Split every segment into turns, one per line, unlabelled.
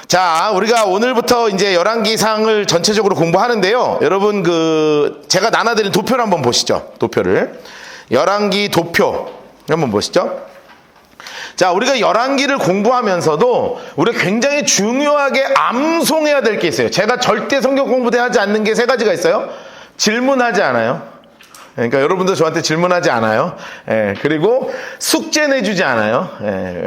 자, 우리가 오늘부터 이제 열왕기상을 전체적으로 공부하는데요. 여러분 제가 나눠드린 도표를 한번 보시죠. 도표를. 열왕기 도표 한번 보시죠. 자, 우리가 열왕기를 공부하면서도 우리가 굉장히 중요하게 암송해야 될 게 있어요. 제가 절대 성경 공부 때 하지 않는 게 세 가지가 있어요. 질문하지 않아요. 그러니까 여러분도 저한테 질문하지 않아요. 그리고 숙제 내주지 않아요.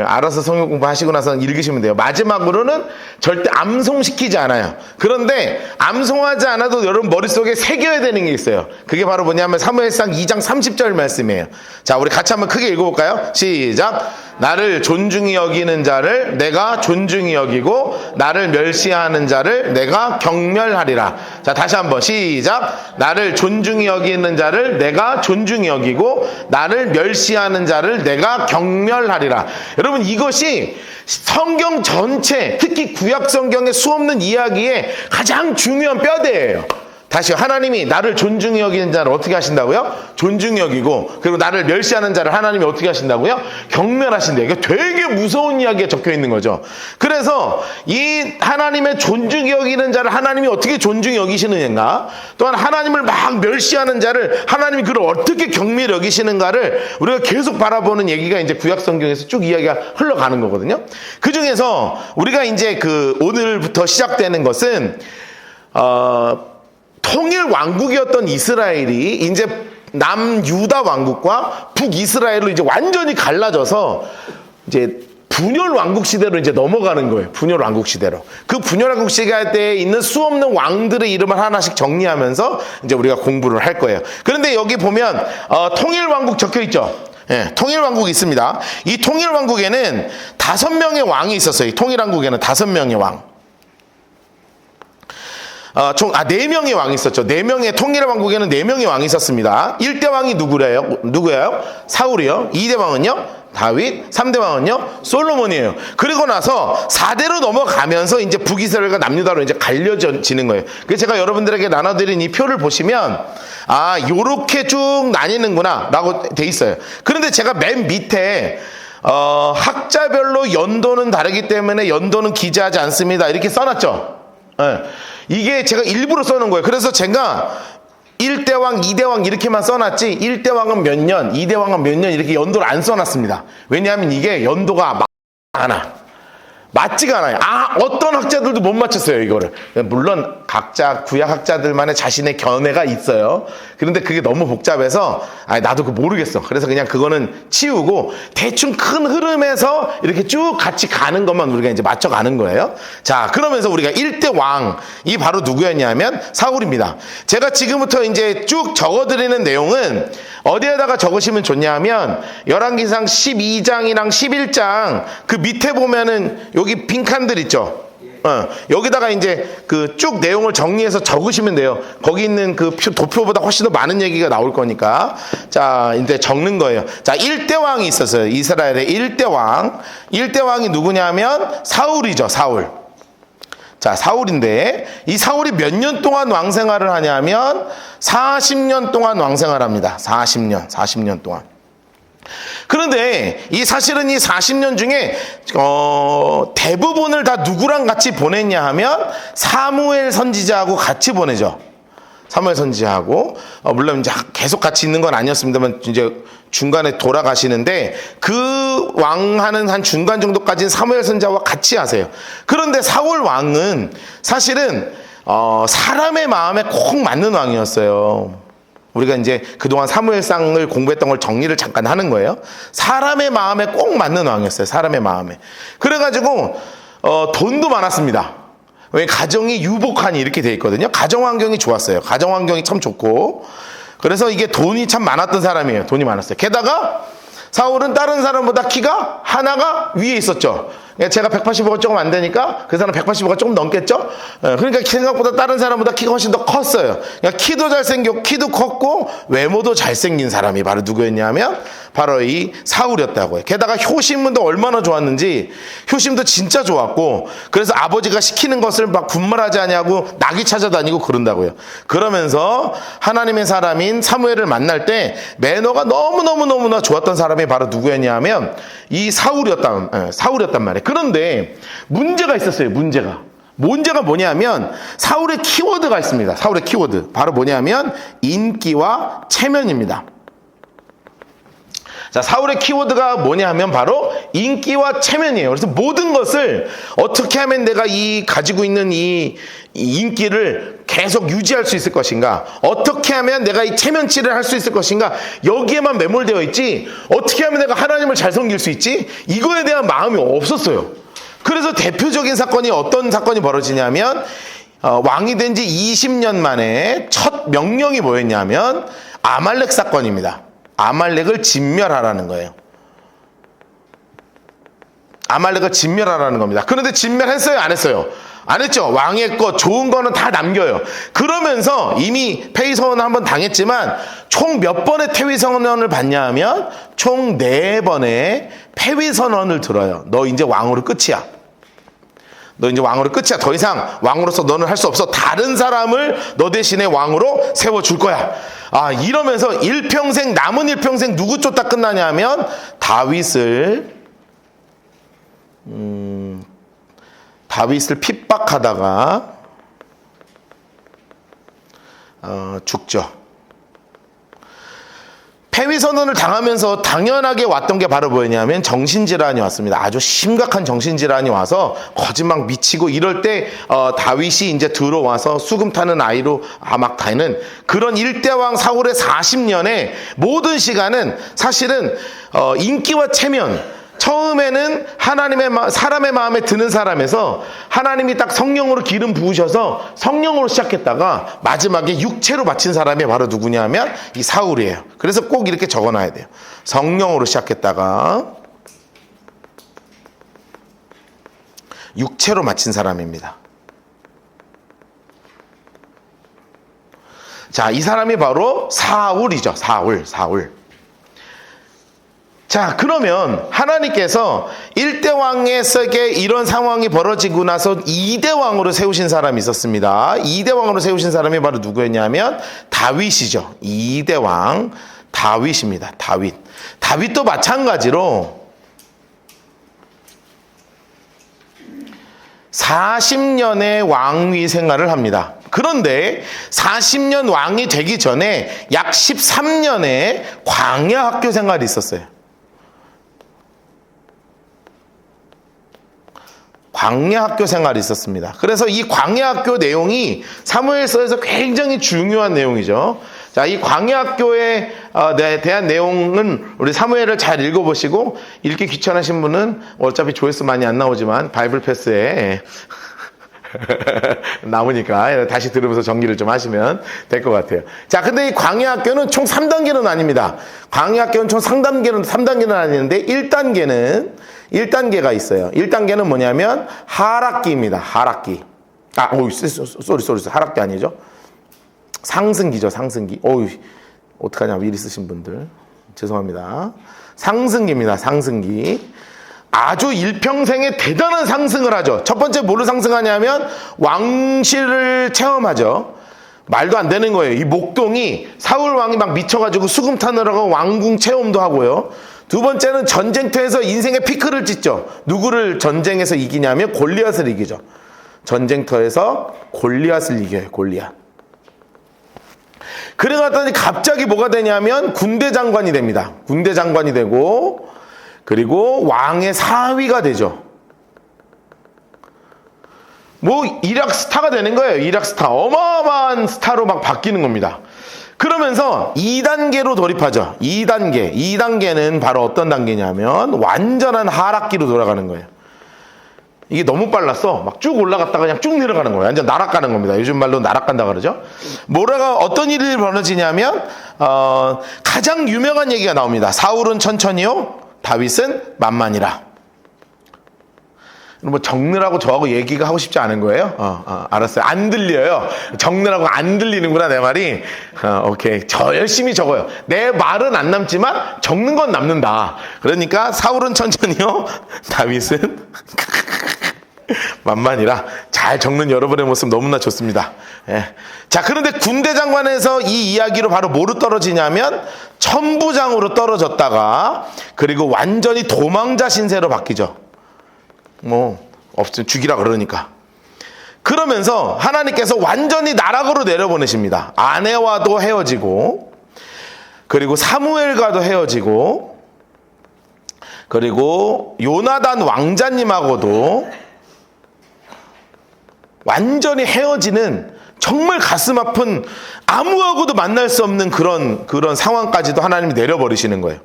알아서 성경 공부하시고 나서 읽으시면 돼요. 마지막으로는 절대 암송시키지 않아요. 그런데 암송하지 않아도 여러분 머릿속에 새겨야 되는 게 있어요. 그게 바로 뭐냐면 사무엘상 2장 30절 말씀이에요. 자, 우리 같이 한번 크게 읽어볼까요? 시작. 나를 존중히 여기는 자를 내가 존중히 여기고 나를 멸시하는 자를 내가 경멸하리라. 자, 다시 한번 시작. 나를 존중히 여기는 자를 내가 존중히 여기고 나를 멸시하는 자를 내가 경멸하리라. 여러분, 이것이 성경 전체, 특히 구약 성경의 수없는 이야기의 가장 중요한 뼈대예요. 다시, 하나님이 나를 존중히 여기는 자를 어떻게 하신다고요? 존중히 여기고, 그리고 나를 멸시하는 자를 하나님이 어떻게 하신다고요? 경멸하신대요. 이게 되게 무서운 이야기가 적혀 있는 거죠. 그래서 이 하나님의 존중히 여기는 자를 하나님이 어떻게 존중히 여기시느냐, 또한 하나님을 막 멸시하는 자를 하나님이 그를 어떻게 경멸히 여기시는가를 우리가 계속 바라보는 얘기가 이제 구약 성경에서 쭉 이야기가 흘러가는 거거든요. 그 중에서 우리가 이제 오늘부터 시작되는 것은 통일 왕국이었던 이스라엘이 이제 남유다 왕국과 북이스라엘로 이제 완전히 갈라져서 이제 분열 왕국 시대로 이제 넘어가는 거예요. 분열 왕국 시대로. 그 분열 왕국 시대에 있는 수없는 왕들의 이름을 하나씩 정리하면서 이제 우리가 공부를 할 거예요. 그런데 여기 보면 통일 왕국 적혀 있죠. 통일 왕국이 있습니다. 이 통일 왕국에는 5명의 왕이 있었어요. 이 통일 왕국에는 5명의 왕. 총 4명의 왕이 있었죠. 4명의 통일 왕국에는 4명의 왕이 있었습니다. 1대 왕이 누구예요? 사울이요. 2대 왕은요? 다윗. 3대 왕은요? 솔로몬이에요. 그리고 나서 4대로 넘어가면서 이제 북이스라엘과 남유다로 이제 갈려지는 거예요. 그래서 제가 여러분들에게 나눠드린 이 표를 보시면 요렇게 쭉 나뉘는구나 라고 돼 있어요. 그런데 제가 맨 밑에 학자별로 연도는 다르기 때문에 연도는 기재하지 않습니다 이렇게 써놨죠. 이게 제가 일부러 써놓은 거예요. 그래서 제가 1대 왕, 2대 왕 이렇게만 써놨지 1대 왕은 몇 년, 2대 왕은 몇 년 이렇게 연도를 안 써놨습니다. 왜냐하면 이게 연도가 많아. 맞지가 않아요. 어떤 학자들도 못 맞췄어요, 이거를. 물론 각자 구약학자들만의 자신의 견해가 있어요. 그런데 그게 너무 복잡해서 나도 그거 모르겠어. 그래서 그냥 그거는 치우고 대충 큰 흐름에서 이렇게 쭉 같이 가는 것만 우리가 이제 맞춰가는 거예요. 자, 그러면서 우리가 1대 왕이 바로 누구였냐면 사울입니다. 제가 지금부터 이제 쭉 적어드리는 내용은 어디에다가 적으시면 좋냐면 열왕기상 12장이랑 11장 그 밑에 보면은 여기 빈칸들 있죠. 여기다가 이제 쭉 내용을 정리해서 적으시면 돼요. 거기 있는 도표보다 훨씬 더 많은 얘기가 나올 거니까. 자, 이제 적는 거예요. 자, 1대 왕이 있었어요. 이스라엘의 1대 왕. 1대 왕이 누구냐면 사울이죠. 사울. 자, 사울인데 이 사울이 몇 년 동안 왕생활을 하냐면 40년 동안 왕생활을 합니다. 40년 동안. 그런데 사실은 이 40년 중에 대부분을 다 누구랑 같이 보냈냐 하면 사무엘 선지자하고 같이 보내죠. 사무엘 선지자하고 물론 이제 계속 같이 있는 건 아니었습니다만 이제 중간에 돌아가시는데 그 왕하는 한 중간 정도까지는 사무엘 선지자와 같이 하세요. 그런데 사울 왕은 사실은 사람의 마음에 꼭 맞는 왕이었어요. 우리가 이제 그동안 사무엘상을 공부했던 걸 정리를 잠깐 하는 거예요. 사람의 마음에 꼭 맞는 왕이었어요. 사람의 마음에. 그래가지고 돈도 많았습니다. 왜 가정이 유복하니 이렇게 돼 있거든요. 가정 환경이 좋았어요. 가정 환경이 참 좋고 그래서 이게 돈이 참 많았던 사람이에요. 돈이 많았어요. 게다가 사울은 다른 사람보다 키가 하나가 위에 있었죠. 제가 185가 조금 안 되니까 그 사람 185가 조금 넘겠죠. 그러니까 생각보다 다른 사람보다 키가 훨씬 더 컸어요. 그러니까 키도 잘생겼고 키도 컸고 외모도 잘생긴 사람이 바로 누구였냐면 바로 이 사울이었다고요. 게다가 효심도 얼마나 좋았는지 효심도 진짜 좋았고 그래서 아버지가 시키는 것을 막 분말하지 않냐고 낙이 찾아다니고 그런다고요. 그러면서 하나님의 사람인 사무엘을 만날 때 매너가 너무나 좋았던 사람이 바로 누구였냐면 이 사울이었단 말이에요. 그런데 문제가 있었어요. 문제가 뭐냐면 사울의 키워드가 있습니다. 사울의 키워드 바로 뭐냐면 인기와 체면입니다. 자, 사울의 키워드가 뭐냐면 바로 인기와 체면이에요. 그래서 모든 것을 어떻게 하면 내가 가지고 있는 이 인기를 계속 유지할 수 있을 것인가, 어떻게 하면 내가 이 체면치를 할 수 있을 것인가, 여기에만 매몰되어 있지 어떻게 하면 내가 하나님을 잘 섬길 수 있지, 이거에 대한 마음이 없었어요. 그래서 대표적인 사건이 어떤 사건이 벌어지냐면 왕이 된 지 20년 만에 첫 명령이 뭐였냐면 아말렉 사건입니다. 아말렉을 진멸하라는 거예요. 아말렉을 진멸하라는 겁니다. 그런데 진멸했어요? 안 했어요? 안 했죠. 왕의 것 좋은 거는 다 남겨요. 그러면서 이미 폐위선언을 한번 당했지만 총 몇 번의 폐위선언을 받냐 하면 총 4번의 폐위선언을 들어요. 너 이제 왕으로 끝이야. 너 이제 왕으로 끝이야. 더 이상 왕으로서 너는 할 수 없어. 다른 사람을 너 대신에 왕으로 세워줄 거야. 이러면서 남은 일평생 누구 쫓다 끝나냐 하면 다윗을 핍박하다가 죽죠. 폐위선언을 당하면서 당연하게 왔던 게 바로 뭐였냐면 정신질환이 왔습니다. 아주 심각한 정신질환이 와서 거짓말 미치고 이럴 때 다윗이 이제 들어와서 수금 타는 아이로 막 다니는 그런 일대왕 사울의 40년의 모든 시간은 사실은 인기와 체면, 처음에는 사람의 마음에 드는 사람에서 하나님이 딱 성령으로 기름 부으셔서 성령으로 시작했다가 마지막에 육체로 바친 사람이 바로 누구냐면 이 사울이에요. 그래서 꼭 이렇게 적어놔야 돼요. 성령으로 시작했다가 육체로 마친 사람입니다. 자, 이 사람이 바로 사울이죠. 사울. 자, 그러면 하나님께서 1대 왕에게 이런 상황이 벌어지고 나서 2대 왕으로 세우신 사람이 있었습니다. 2대 왕으로 세우신 사람이 바로 누구였냐면 다윗이죠. 2대 왕 다윗입니다. 다윗도 마찬가지로 40년의 왕위 생활을 합니다. 그런데 40년 왕이 되기 전에 약 13년의 광야 학교 생활이 있었어요. 광야 학교 생활이 있었습니다. 그래서 이 광야 학교 내용이 사무엘서에서 굉장히 중요한 내용이죠. 자, 이 광야 학교에 대한 내용은 우리 사무엘을 잘 읽어보시고, 읽기 귀찮으신 분은 어차피 조회수 많이 안 나오지만 바이블 패스에 남으니까 다시 들으면서 정리를 좀 하시면 될 것 같아요. 자, 근데 이 광야 학교는 총 3단계는 아닙니다. 광야 학교는 총 3단계는 아니는데 1단계가 있어요. 1단계는 뭐냐면 하락기입니다. 하락기. 하락기 아니죠? 상승기죠. 상승기. 어떡하냐, 미리 쓰신 분들 죄송합니다. 상승기입니다. 상승기. 아주 일평생에 대단한 상승을 하죠. 첫 번째 뭐로 상승하냐면 왕실을 체험하죠. 말도 안 되는 거예요. 이 목동이 사울 왕이 막 미쳐가지고 수금 타느라고 왕궁 체험도 하고요. 두 번째는 전쟁터에서 인생의 피크를 찍죠. 누구를 전쟁에서 이기냐면 골리앗을 이기죠. 전쟁터에서 골리앗을 이겨요. 골리앗. 그래갔더니 갑자기 뭐가 되냐면 군대 장관이 됩니다. 군대 장관이 되고, 그리고 왕의 사위가 되죠. 일약 스타가 되는 거예요. 일약 스타. 어마어마한 스타로 막 바뀌는 겁니다. 그러면서 2단계로 돌입하죠. 2단계는 바로 어떤 단계냐면 완전한 하락기로 돌아가는 거예요. 이게 너무 빨랐어. 막 쭉 올라갔다가 그냥 쭉 내려가는 거예요. 완전 날아가는 겁니다. 요즘 말로 날아간다 그러죠. 어떤 일이 벌어지냐면 가장 유명한 얘기가 나옵니다. 사울은 천천히요, 다윗은 만만이라. 적느라고 저하고 얘기가 하고 싶지 않은 거예요? 알았어요. 안 들려요. 적느라고 안 들리는구나, 내 말이. 오케이. 열심히 적어요. 내 말은 안 남지만 적는 건 남는다. 그러니까 사울은 천천히요, 다윗은 만만이라. 잘 적는 여러분의 모습 너무나 좋습니다. 예. 자, 그런데 군대 장관에서 이 이야기로 바로 뭐로 떨어지냐면 천부장으로 떨어졌다가, 그리고 완전히 도망자 신세로 바뀌죠. 없으면 죽이라 그러니까. 그러면서 하나님께서 완전히 나락으로 내려보내십니다. 아내와도 헤어지고, 그리고 사무엘과도 헤어지고, 그리고 요나단 왕자님하고도 완전히 헤어지는 정말 가슴 아픈, 아무하고도 만날 수 없는 그런 상황까지도 하나님이 내려버리시는 거예요.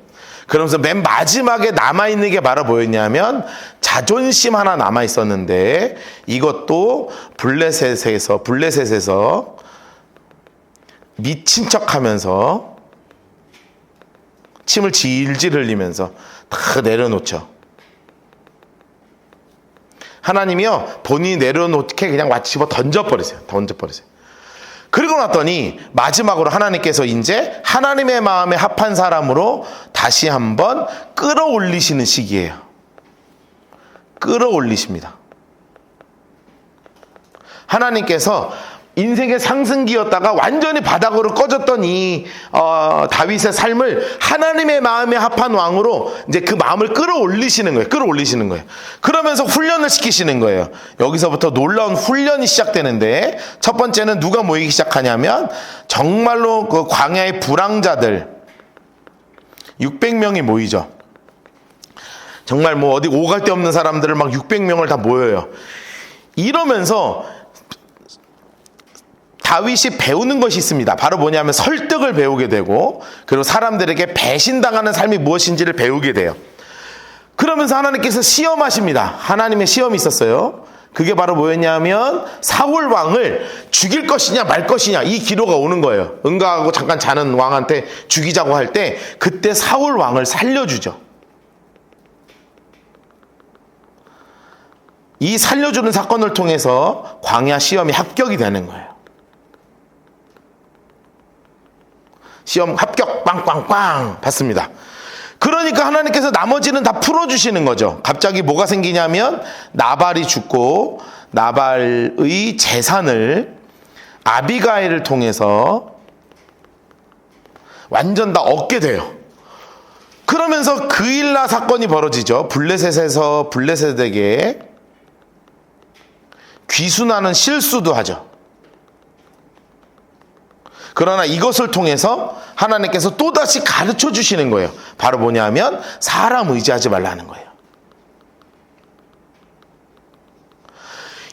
그러면서 맨 마지막에 남아있는 게 바로 뭐였냐면 자존심 하나 남아있었는데, 이것도 블레셋에서 미친 척 하면서 침을 질질 흘리면서 다 내려놓죠. 하나님이요, 본인이 내려놓게 그냥 집어 던져버리세요. 그리고 났더니 마지막으로 하나님께서 이제 하나님의 마음에 합한 사람으로 다시 한번 끌어올리시는 시기예요. 끌어올리십니다. 하나님께서 인생의 상승기였다가 완전히 바닥으로 꺼졌던 이 다윗의 삶을 하나님의 마음에 합한 왕으로 이제 그 마음을 끌어올리시는 거예요. 그러면서 훈련을 시키시는 거예요. 여기서부터 놀라운 훈련이 시작되는데, 첫 번째는 누가 모이기 시작하냐면 정말로 그 광야의 불황자들 600명이 모이죠. 정말 어디 오갈 데 없는 사람들을 막 600명을 다 모여요. 이러면서 다윗이 배우는 것이 있습니다. 바로 뭐냐면 설득을 배우게 되고, 그리고 사람들에게 배신당하는 삶이 무엇인지를 배우게 돼요. 그러면서 하나님께서 시험하십니다. 하나님의 시험이 있었어요. 그게 바로 뭐였냐면 사울 왕을 죽일 것이냐 말 것이냐, 이 기로가 오는 거예요. 응가하고 잠깐 자는 왕한테 죽이자고 할 때 그때 사울 왕을 살려주죠. 이 살려주는 사건을 통해서 광야 시험이 합격이 되는 거예요. 시험 합격 빵빵빵 받습니다. 그러니까 하나님께서 나머지는 다 풀어주시는 거죠. 갑자기 뭐가 생기냐면 나발이 죽고 나발의 재산을 아비가일을 통해서 완전 다 얻게 돼요. 그러면서 그일라 사건이 벌어지죠. 블레셋에서 블레셋에게 귀순하는 실수도 하죠. 그러나 이것을 통해서 하나님께서 또다시 가르쳐 주시는 거예요. 바로 뭐냐면 사람 의지하지 말라는 거예요.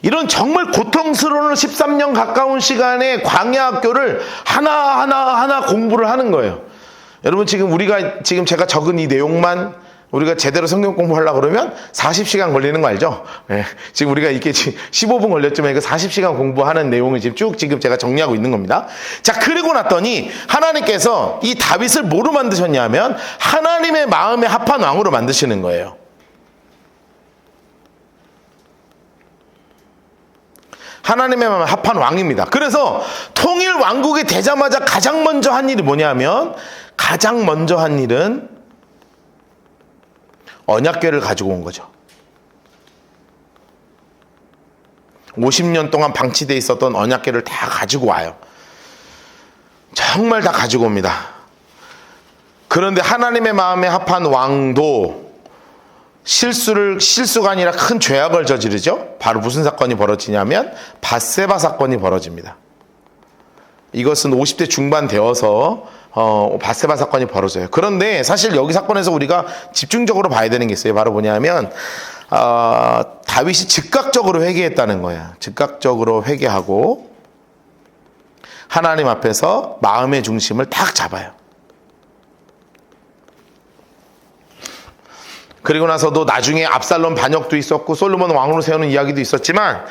이런 정말 고통스러운 13년 가까운 시간에 광야 학교를 하나하나 공부를 하는 거예요. 여러분, 지금 제가 적은 이 내용만 우리가 제대로 성경 공부하려고 그러면 40시간 걸리는 거 알죠? 네. 지금 우리가 이게 15분 걸렸지만 이거 40시간 공부하는 내용을 지금 제가 정리하고 있는 겁니다. 자, 그리고 났더니 하나님께서 이 다윗을 뭐로 만드셨냐면 하나님의 마음에 합한 왕으로 만드시는 거예요. 하나님의 마음에 합한 왕입니다. 그래서 통일 왕국이 되자마자 가장 먼저 한 일이 뭐냐면, 가장 먼저 한 일은 언약궤를 가지고 온 거죠. 50년 동안 방치되어 있었던 언약궤를 다 가지고 와요. 정말 다 가지고 옵니다. 그런데 하나님의 마음에 합한 왕도 실수가 아니라 큰 죄악을 저지르죠. 바로 무슨 사건이 벌어지냐면 밧세바 사건이 벌어집니다. 이것은 50대 중반 되어서 밧세바 사건이 벌어져요. 그런데 사실 여기 사건에서 우리가 집중적으로 봐야 되는 게 있어요. 바로 뭐냐면 다윗이 즉각적으로 회개했다는 거예요. 즉각적으로 회개하고 하나님 앞에서 마음의 중심을 딱 잡아요. 그리고 나서도 나중에 압살롬 반역도 있었고 솔로몬 왕으로 세우는 이야기도 있었지만,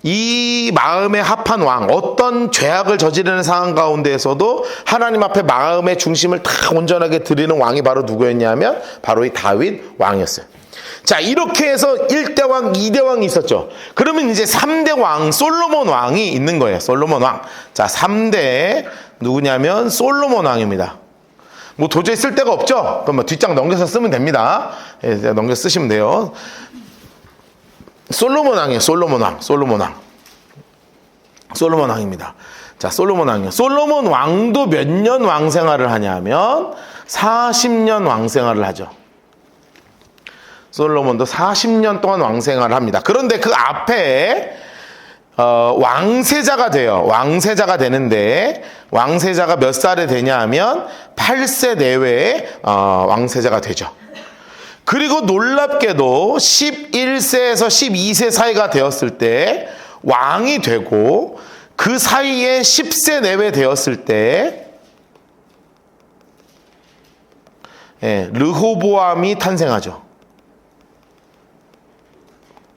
이 마음에 합한 왕, 어떤 죄악을 저지르는 상황 가운데에서도 하나님 앞에 마음의 중심을 다 온전하게 드리는 왕이 바로 누구였냐면 바로 이 다윗 왕이었어요. 자, 이렇게 해서 1대 왕, 2대 왕이 있었죠. 그러면 이제 3대 왕, 솔로몬 왕이 있는 거예요. 솔로몬 왕. 자, 3대 누구냐면 솔로몬 왕입니다. 뭐 도저히 쓸 데가 없죠? 그럼 뒷장 넘겨서 쓰면 됩니다. 예, 넘겨 쓰시면 돼요. 솔로몬 왕이에요. 솔로몬 왕입니다. 자, 솔로몬 왕이요. 솔로몬 왕도 몇 년 왕 생활을 하냐면 40년 왕 생활을 하죠. 솔로몬도 40년 동안 왕생활을 합니다. 그런데 그 앞에 왕세자가 돼요. 왕세자가 되는데 왕세자가 몇 살에 되냐 하면 8세 내외에 왕세자가 되죠. 그리고 놀랍게도 11세에서 12세 사이가 되었을 때 왕이 되고 그 사이에 10세 내외 되었을 때 르호보암이 탄생하죠.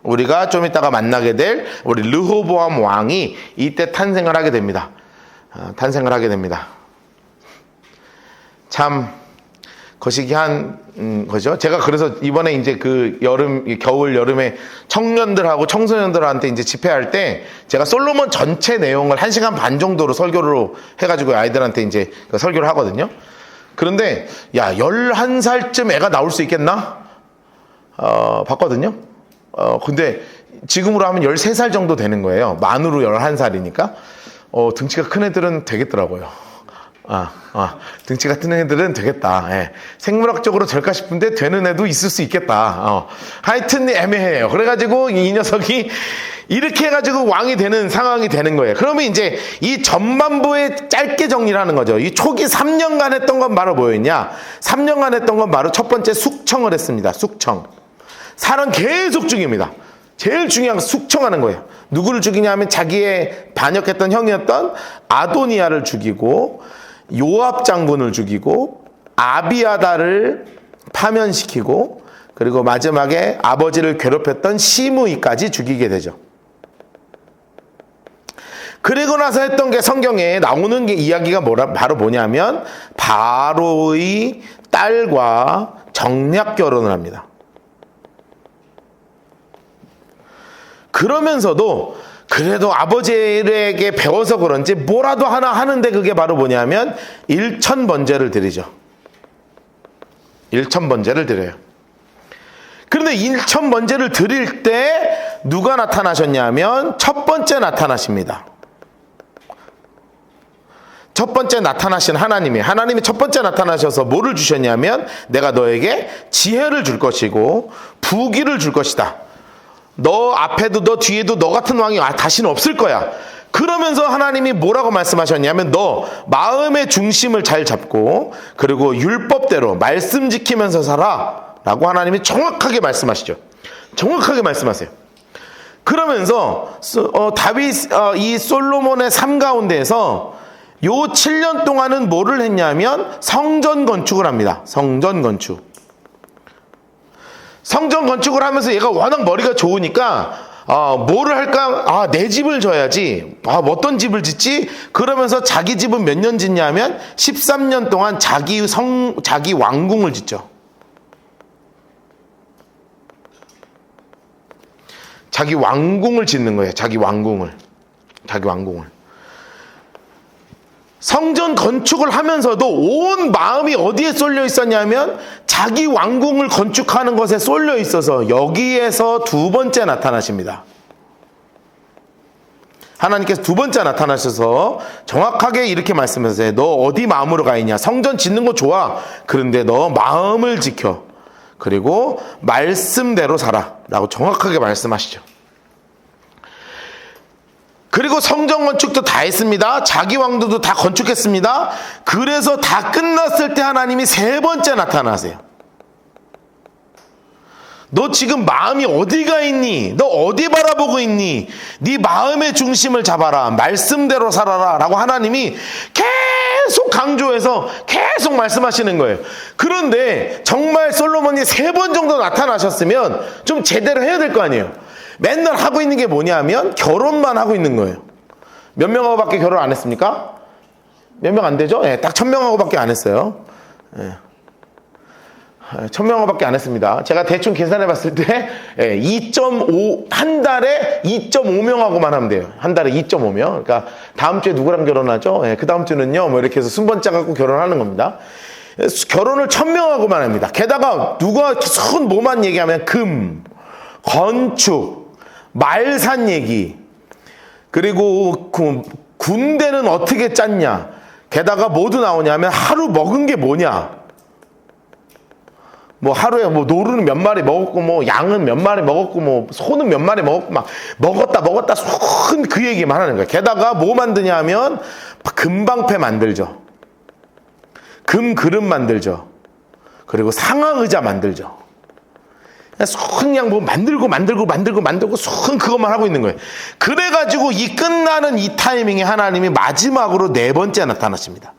우리가 좀 이따가 만나게 될 우리 르호보암 왕이 이때 탄생을 하게 됩니다. 탄생을 하게 됩니다. 참 거시기한 거죠. 제가 그래서 이번에 이제 그 겨울 여름에 청년들하고 청소년들한테 이제 집회할 때 제가 솔로몬 전체 내용을 1시간 반 정도로 설교로 해가지고 아이들한테 이제 설교를 하거든요. 그런데 야 11살쯤 애가 나올 수 있겠나? 봤거든요. 근데 지금으로 하면 13살 정도 되는 거예요. 만으로 11살이니까. 등치가 큰 애들은 되겠더라고요. 등치가 큰 애들은 되겠다. 예. 생물학적으로 될까 싶은데 되는 애도 있을 수 있겠다. 하여튼 애매해요. 그래가지고 이 녀석이 이렇게 해가지고 왕이 되는 상황이 되는 거예요. 그러면 이제 이 전반부에 짧게 정리를 하는 거죠. 이 초기 3년간 했던 건 바로 뭐였냐? 3년간 했던 건 바로 첫 번째 숙청을 했습니다. 숙청. 사람 계속 죽입니다. 제일 중요한 건 숙청하는 거예요. 누구를 죽이냐 하면 자기의 반역했던 형이었던 아도니아를 죽이고 요압 장군을 죽이고 아비아다를 파면시키고 그리고 마지막에 아버지를 괴롭혔던 시므이까지 죽이게 되죠. 그리고 나서 했던 게 성경에 나오는 게 이야기가 바로 뭐냐면 바로의 딸과 정략 결혼을 합니다. 그러면서도 그래도 아버지에게 배워서 그런지 뭐라도 하나 하는데 그게 바로 뭐냐면 일천번제를 드리죠. 일천번제를 드려요. 그런데 일천번제를 드릴 때 누가 나타나셨냐면 첫 번째 나타나십니다. 첫 번째 나타나신 하나님이 첫 번째 나타나셔서 뭐를 주셨냐면 내가 너에게 지혜를 줄 것이고 부귀를 줄 것이다. 너 앞에도 너 뒤에도 너 같은 왕이 다시는 없을 거야. 그러면서 하나님이 뭐라고 말씀하셨냐면 너 마음의 중심을 잘 잡고 그리고 율법대로 말씀 지키면서 살아 라고 하나님이 정확하게 말씀하시죠. 정확하게 말씀하세요. 그러면서 이 솔로몬의 삶 가운데에서 요 7년 동안은 뭐를 했냐면 성전 건축을 합니다. 성전 건축. 성전 건축을 하면서 얘가 워낙 머리가 좋으니까 뭐를 할까? 내 집을 져야지. 어떤 집을 짓지? 그러면서 자기 집은 몇 년 짓냐면 13년 동안 자기 왕궁을 짓죠. 자기 왕궁을 짓는 거예요. 자기 왕궁을. 성전 건축을 하면서도 온 마음이 어디에 쏠려 있었냐면 자기 왕궁을 건축하는 것에 쏠려 있어서 여기에서 두 번째 나타나십니다. 하나님께서 두 번째 나타나셔서 정확하게 이렇게 말씀하세요. 너 어디 마음으로 가 있냐? 성전 짓는 거 좋아. 그런데 너 마음을 지켜. 그리고 말씀대로 살아. 라고 정확하게 말씀하시죠. 그리고 성전 건축도 다 했습니다. 자기 왕도도 다 건축했습니다. 그래서 다 끝났을 때 하나님이 세 번째 나타나세요. 너 지금 마음이 어디가 있니? 너 어디 바라보고 있니? 네 마음의 중심을 잡아라. 말씀대로 살아라. 라고 하나님이 계속 강조해서 계속 말씀하시는 거예요. 그런데 정말 솔로몬이 3번 정도 나타나셨으면 좀 제대로 해야 될 거 아니에요. 맨날 하고 있는 게 뭐냐면 결혼만 하고 있는 거예요. 몇 명하고밖에 결혼 안 했습니까? 몇 명 안 되죠? 딱 1000명하고밖에 안 했어요. 1000명하고밖에 안 했습니다. 제가 대충 계산해 봤을 때 2.5 한 달에 2.5명하고만 하면 돼요. 한 달에 2.5명. 그러니까 다음 주에 누구랑 결혼하죠? 그 다음 주는요. 뭐 이렇게 해서 순번짜 갖고 결혼하는 겁니다. 결혼을 1000명하고만 합니다. 게다가 누가 손 뭐만 얘기하면 금, 건축, 말산 얘기, 그리고 군대는 어떻게 짰냐, 게다가 뭐도 나오냐면 하루 먹은 게 뭐냐, 뭐 하루에 뭐 노루는 몇 마리 먹었고 뭐 양은 몇 마리 먹었고 뭐 소는 몇 마리 먹었고 막 먹었다 손 그 얘기만 하는 거예요. 게다가 뭐 만드냐 하면 금방패 만들죠. 금 그릇 만들죠. 그리고 상하 의자 만들죠. 그냥 뭐 만들고 손 그것만 하고 있는 거예요. 그래가지고 이 끝나는 이 타이밍에 하나님이 마지막으로 네 번째 나타나십니다.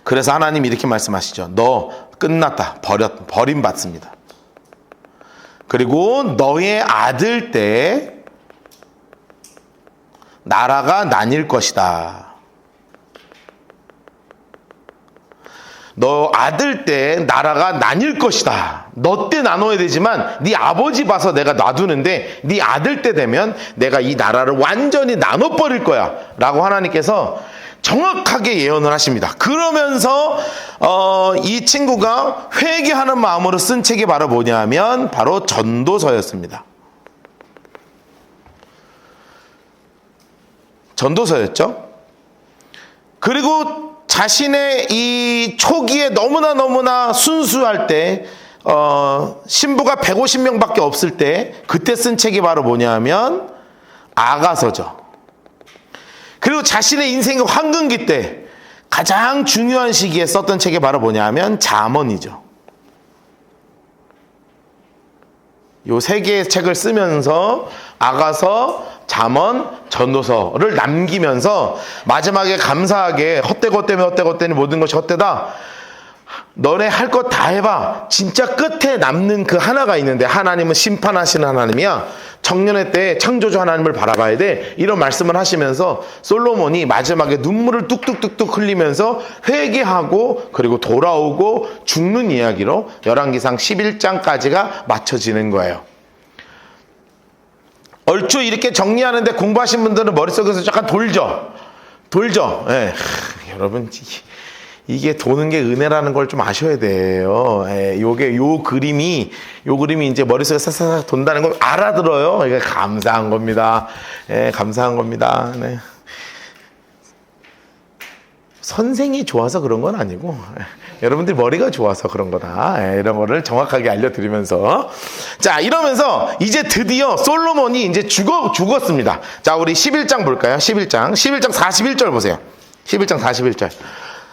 그래서 하나님이 이렇게 말씀하시죠. 너 끝났다. 버림받습니다. 그리고 너의 아들 때 나라가 나뉠 것이다. 너 아들 때 나라가 나뉠 것이다. 너 때 나눠야 되지만 네 아버지 봐서 내가 놔두는데 네 아들 때 되면 내가 이 나라를 완전히 나눠버릴 거야 라고 하나님께서 정확하게 예언을 하십니다. 그러면서 이 친구가 회개하는 마음으로 쓴 책이 바로 뭐냐 하면 바로 전도서였습니다. 전도서였죠. 그리고 자신의 이 초기에 너무나 순수할 때 신부가 150명밖에 없을 때 그때 쓴 책이 바로 뭐냐 하면 아가서죠. 그리고 자신의 인생의 황금기 때 가장 중요한 시기에 썼던 책이 바로 뭐냐 하면 잠언이죠. 요 세 개의 책을 쓰면서 아가서, 잠언, 전도서를 남기면서 마지막에 감사하게 헛되니 모든 것이 헛되다. 너네 할 것 다 해봐. 진짜 끝에 남는 그 하나가 있는데 하나님은 심판하시는 하나님이야. 청년의 때에 창조주 하나님을 바라봐야 돼. 이런 말씀을 하시면서 솔로몬이 마지막에 눈물을 뚝뚝뚝뚝 흘리면서 회개하고 그리고 돌아오고 죽는 이야기로 열왕기상 11장까지가 맞춰지는 거예요. 얼추 이렇게 정리하는데 공부하신 분들은 머릿속에서 약간 돌죠. 예. 여러분 이게 도는 게 은혜라는 걸 좀 아셔야 돼요. 예, 요 그림이 이제 머릿속에 사사사 돈다는 걸 알아들어요. 이게 감사한 겁니다. 예, 감사한 겁니다. 네. 선생이 좋아서 그런 건 아니고 여러분들이 머리가 좋아서 그런 거다. 예, 이런 거를 정확하게 알려드리면서 자 이러면서 이제 드디어 솔로몬이 이제 죽었습니다. 자 우리 11장 볼까요? 11장 41절 보세요. 11장 41절.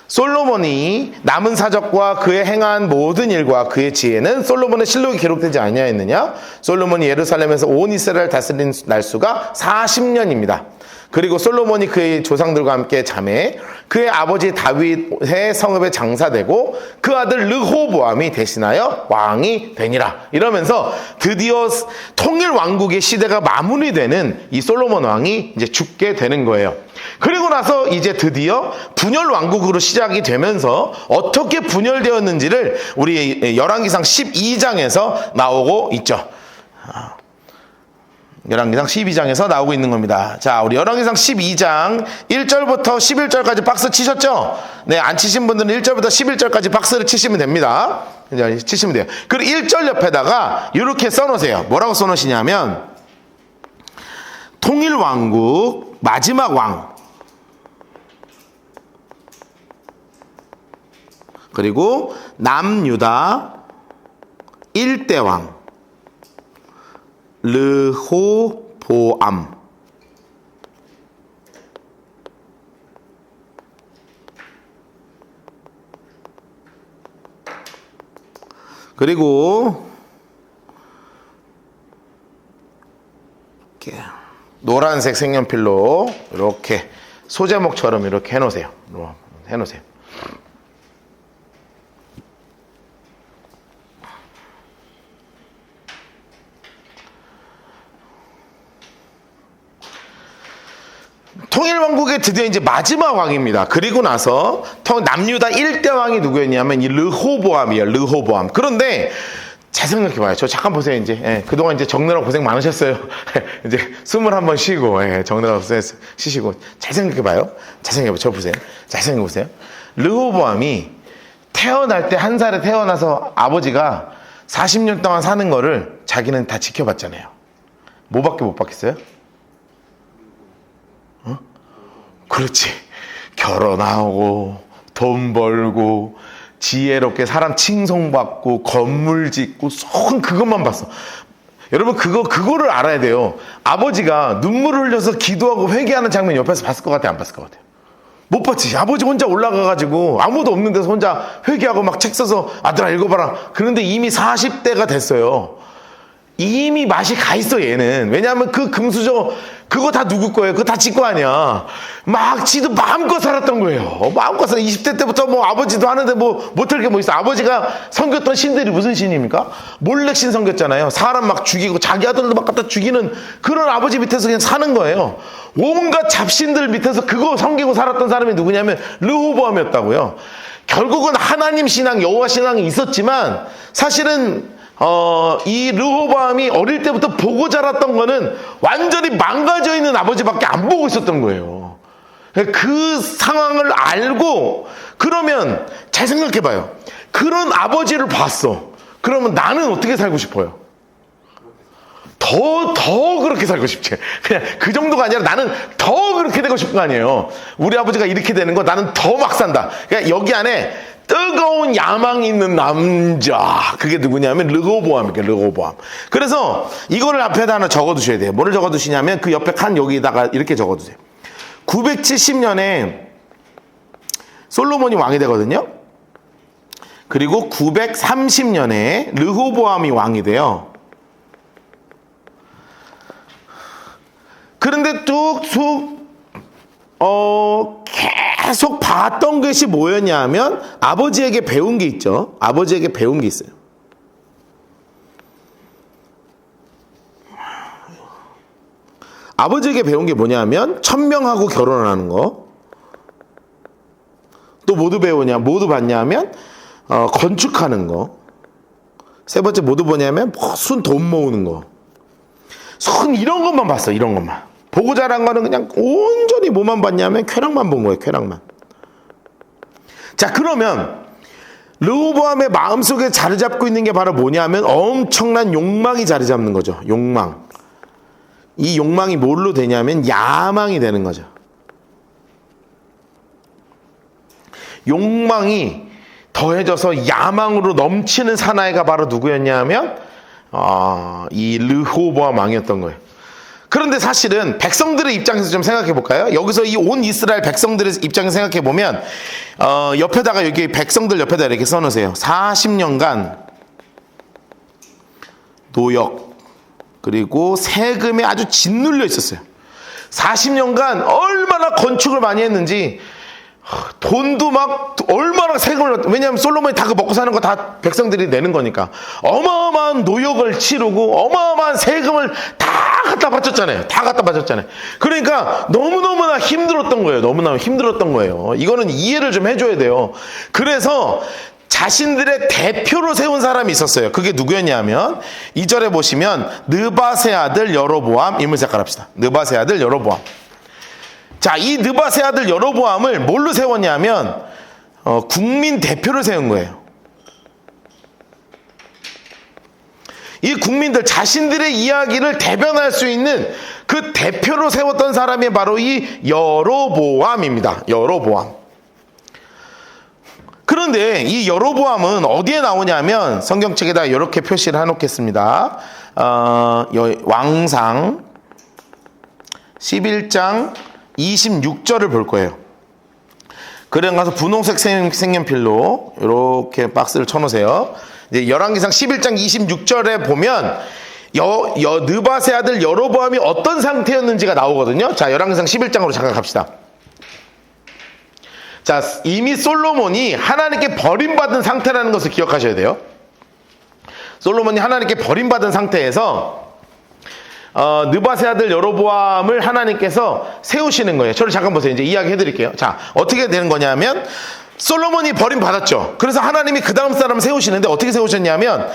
솔로몬이 남은 사적과 그의 행한 모든 일과 그의 지혜는 솔로몬의 실록이 기록되지 아니하였느냐? 솔로몬이 예루살렘에서 온 이스라엘을 다스린 날수가 40년입니다. 그리고 솔로몬이 그의 조상들과 함께 잠에 그의 아버지 다윗의 성읍에 장사되고 그 아들 르호보암이 대신하여 왕이 되니라. 이러면서 드디어 통일 왕국의 시대가 마무리되는 이 솔로몬 왕이 이제 죽게 되는 거예요. 그리고 나서 이제 드디어 분열 왕국으로 시작이 되면서 어떻게 분열되었는지를 우리 열왕기상 12장에서 나오고 있죠. 열왕기상 12장에서 나오고 있는 겁니다. 자, 우리 열왕기상 12장 1절부터 11절까지 박스 치셨죠? 네, 안 치신 분들은 1절부터 11절까지 박스를 치시면 됩니다. 치시면 돼요. 그리고 1절 옆에다가 이렇게 써놓으세요. 뭐라고 써놓으시냐면 통일왕국 마지막 왕, 그리고 남유다 1대 왕 르호보암, 그리고 이렇게 노란색 색연필로 이렇게 소제목처럼 이렇게 해놓으세요. 통일왕국의 드디어 이제 마지막 왕입니다. 그리고 나서 남유다 1대 왕이 누구였냐면 이 르호보암이에요. 르호보암. 그런데 잘 생각해봐요. 저 잠깐 보세요. 이제 그동안 이제 적느라 고생 많으셨어요. 이제 숨을 한번 쉬고 적느라 고생 쉬시고 잘 생각해봐요. 저 보세요. 잘 생각해보세요. 르호보암이 태어날 때 한 살에 태어나서 아버지가 40년 동안 사는 거를 자기는 다 지켜봤잖아요. 뭐밖에 못 받겠어요? 그렇지. 결혼하고 돈 벌고 지혜롭게 사람 칭송받고 건물 짓고 쏙 그것만 봤어. 여러분 그거를 알아야 돼요. 아버지가 눈물을 흘려서 기도하고 회개하는 장면 옆에서 봤을 것 같아요? 안 봤을 것 같아요? 못 봤지. 아버지 혼자 올라가가지고 아무도 없는 데서 혼자 회개하고 막 책 써서 아들아 읽어봐라. 그런데 이미 40대가 됐어요. 이미 맛이 가 있어 얘는. 왜냐하면 그 금수저 그거 다 누구 거예요? 그거 다 지 거 아니야. 막 지도 마음껏 살았던 거예요. 마음껏 살아. 20대 때부터 뭐 아버지도 하는데 뭐 못할 게 뭐 있어. 아버지가 섬겼던 신들이 무슨 신입니까? 몰렉신 섬겼잖아요. 사람 막 죽이고 자기 아들도 막 갖다 죽이는 그런 아버지 밑에서 그냥 사는 거예요. 온갖 잡신들 밑에서 그거 섬기고 살았던 사람이 누구냐면 르호보암이었다고요. 결국은 하나님 신앙, 여호와 신앙이 있었지만 사실은 이 르호보암이 어릴 때부터 보고 자랐던 거는 완전히 망가져 있는 아버지밖에 안 보고 있었던 거예요. 그 상황을 알고 그러면 잘 생각해 봐요. 그런 아버지를 봤어. 그러면 나는 어떻게 살고 싶어요? 더 그렇게 살고 싶지. 그냥 그 정도가 아니라 나는 더 그렇게 되고 싶은 거 아니에요. 우리 아버지가 이렇게 되는 거 나는 더 막 산다. 그러니까 여기 안에 뜨거운 야망이 있는 남자. 그게 누구냐면 르호보암이에요. 르호보암. 그래서 이거를 앞에다 하나 적어두셔야 돼요. 뭐를 적어두시냐면 그 옆에 칸 여기다가 이렇게 적어두세요. 970년에 솔로몬이 왕이 되거든요. 그리고 930년에 르호보암이 왕이 돼요. 그런데 뚝뚝 계속 봤던 것이 뭐였냐면 아버지에게 배운 게 있죠. 아버지에게 배운 게 있어요. 아버지에게 배운 게 뭐냐면 천명하고 결혼하는 거. 또 모두 봤냐면 건축하는 거. 세 번째 모두 뭐냐면 순 돈 모으는 거. 순 이런 것만 봤어. 이런 것만. 보고 자란 거는 그냥 온전히 뭐만 봤냐면 쾌락만 본 거예요. 쾌락만. 자, 그러면 르호보암의 마음속에 자리 잡고 있는 게 바로 뭐냐면 엄청난 욕망이 자리 잡는 거죠. 욕망. 이 욕망이 뭘로 되냐면 야망이 되는 거죠. 욕망이 더해져서 야망으로 넘치는 사나이가 바로 누구였냐면 이 르호보암 왕이었던 거예요. 그런데 사실은 백성들의 입장에서 좀 생각해 볼까요? 여기서 이 온 이스라엘 백성들의 입장에서 생각해 보면 옆에다가 여기 백성들 옆에다 이렇게 써놓으세요. 40년간 노역 그리고 세금에 아주 짓눌려 있었어요. 40년간 얼마나 건축을 많이 했는지 돈도 막 얼마나 세금을, 왜냐하면 솔로몬이 다 그 먹고 사는 거 다 백성들이 내는 거니까 어마어마한 노역을 치르고 어마어마한 세금을 다 갖다 바쳤잖아요. 다 갖다 바쳤잖아요. 그러니까 너무너무나 힘들었던 거예요. 너무나 힘들었던 거예요. 이거는 이해를 좀 해줘야 돼요. 그래서 자신들의 대표로 세운 사람이 있었어요. 그게 누구였냐면 2절에 보시면 느밧의 아들 여로보암. 인물 색깔 합시다. 느밧의 아들 여로보암. 자, 이 느밧의 아들 여로보암을 뭘로 세웠냐면 국민 대표를 세운 거예요. 이 국민들 자신들의 이야기를 대변할 수 있는 그 대표로 세웠던 사람이 바로 이 여로보암입니다. 여로보암. 그런데 이 여로보암은 어디에 나오냐면 성경책에다 이렇게 표시를 해놓겠습니다. 왕상 11장 26절을 볼 거예요. 그래 가서 분홍색 색연필로 이렇게 박스를 쳐놓으세요. 이제 열왕기상 11장 26절에 보면 느밧의 아들 여로보암이 어떤 상태였는지가 나오거든요. 자, 열왕기상 11장으로 잠깐 갑시다. 자, 이미 솔로몬이 하나님께 버림받은 상태라는 것을 기억하셔야 돼요. 솔로몬이 하나님께 버림받은 상태에서 느밧의 아들 여로보암을 하나님께서 세우시는 거예요. 저를 잠깐 보세요. 이제 이야기 해드릴게요. 자, 어떻게 되는 거냐면 솔로몬이 버림받았죠. 그래서 하나님이 그 다음 사람을 세우시는데 어떻게 세우셨냐면